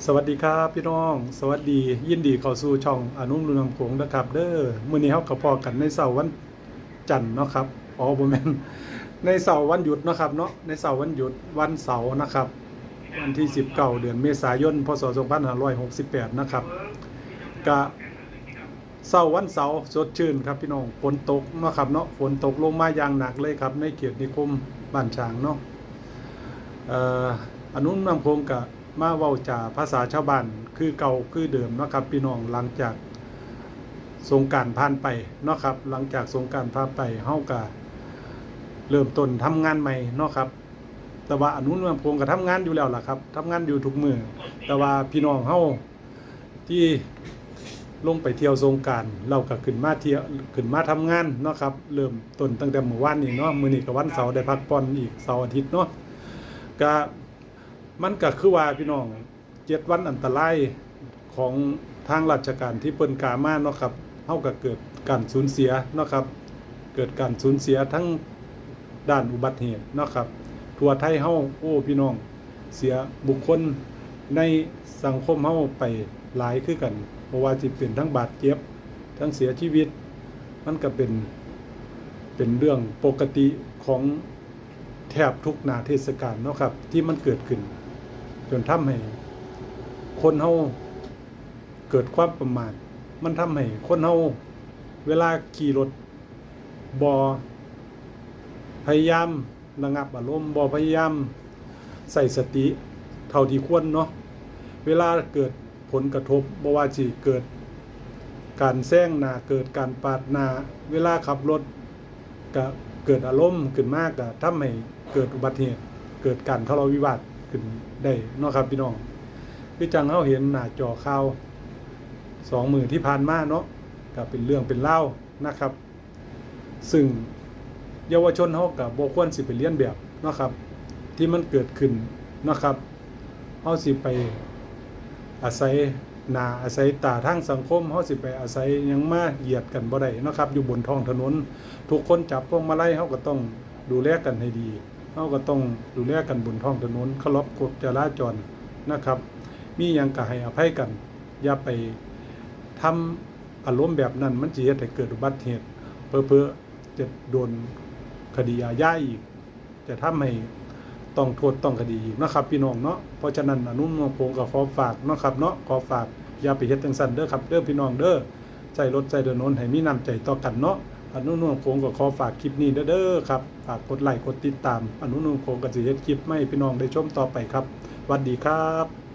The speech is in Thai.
สวัสดีครับพี่น้องสวัสดียินดีเข้าสู่ช่องอนุรุณนำโขงนะครับเด้อมื้อนี้เฮาก็พอกันในเสาร์วันจันทร์เนาะครับบ่แม่นในเสาร์วันหยุดเนาะครับเนาะในเสาร์วันหยุดวันเสาร์นะครับวันที่19เดือนเมษายนพศ2568นะครับก็เสาร์วันเสาร์สดชื่นครับพี่น้องฝนตกเนาะครับเนาะฝนตกลงมาอย่างหนักเลยครับในเขตนิคมบ้านฉางเนาะอนุรุณนำโขงก็มาเว้าจาภาษาชาวบ้านคือเก่าคือเดิมเนาะครับพี่น้องหลังจากสงกรานต์ผ่านไปเนาะครับหลังจากสงกรานต์ผ่านไปเฮาก็เริ่มต้นทำงานใหม่เนาะครับแต่ว่าอนุรุณนำโขงก็ทำงานอยู่แล้วล่ะครับทำงานอยู่ทุกมื้อแต่ว่าพี่น้องเฮาที่ลงไปเที่ยวสงกรานต์เราก็ขึ้นมาเที่ยวขึ้นมาทำงานเนาะครับเริ่มต้นตั้งแต่เมื่อวานนี้เนาะมื้อนี้ก็วันเสาร์ได้พักผ่อนอีกเสาร์อาทิตย์เนาะก็มันก็คือว่าพี่น้อง7วันอันตรายของทางราชการที่เปิ้นกามาเนาะครับเฮาก็เกิดการสูญเสียเนาะครับเกิดการสูญเสียทั้งด้านอุบัติเหตุเนาะครับทั่วไทยเฮาโอ้พี่น้องเสียบุคคลในสังคมเฮาไปหลายคือกันเพราะว่าสิเป็นทั้งบาดเจ็บทั้งเสียชีวิตมันก็เป็นเรื่องปกติของแทบทุกหน้าเทศกาลเนาะครับที่มันเกิดขึ้นจนทำให้คนเฮาเกิดความประมาทมันทำให้คนเฮาเวลาขี่รถบ่พยายามระงับอารมณ์บ่พยายามใส่สติเท่าที่ควรเนาะเวลาเกิดผลกระทบบ่ว่าสิเกิดการแซงหน้าเกิดการปาดหน้าเวลาขับรถก็เกิดอารมณ์ขึ้นมากก็ทำให้เกิดอุบัติเหตุเกิดการทะเลาะวิวาทขึ้นได้เนาะครับพี่น้องคือจังเฮาเห็นหน้าจอข่าว2มื้อที่ผ่านมาเนาะก็เป็นเรื่องเป็นราวนะครับซึ่งเยาวชนเฮาก็บ่ควรสิไปเลียนแบบเนาะครับที่มันเกิดขึ้นเนาะครับเฮาสิไปอาศัยหน้าอาศัยตาทางสังคมเฮาสิไปอาศัยหยังมาเหยียดกันบ่ได้เนาะครับอยู่บนท้องถนนทุกคนจับพวงมาลัยเฮาก็ต้องดูแลกันให้ดีเฮาก็ต้องดูแลกันบนท้องถนนเคารพกฎจราจรนะครับมีหยังก็ให้อภัยกันอย่าไปทำอารมณ์แบบนั้นมันสิเฮ็ดให้เกิดอุบัติเหตุเพ้อๆจะโดนคดีอาญาอีกจะทำให้ต้องโทษต้องคดีอีกนะครับพี่น้องเนาะเพราะฉะนั้นอนุรุณนำโขงก็ขอฝากเนาะครับเนาะขอฝากอย่าไปเฮ็ดจังซั่นเด้อครับเด้อพี่น้องเด้อใช้รถใช้ถนนให้มีน้ำใจต่อกันเนาะอนุรุณนำโขงก็ขอฝากคลิปนี้เด้อครับฝากกดไลค์กดติดตามอนุรุณนำโขงก็สิเฮ็ดคลิปให้พี่น้องได้ชมต่อไปครับสวัสดีครับ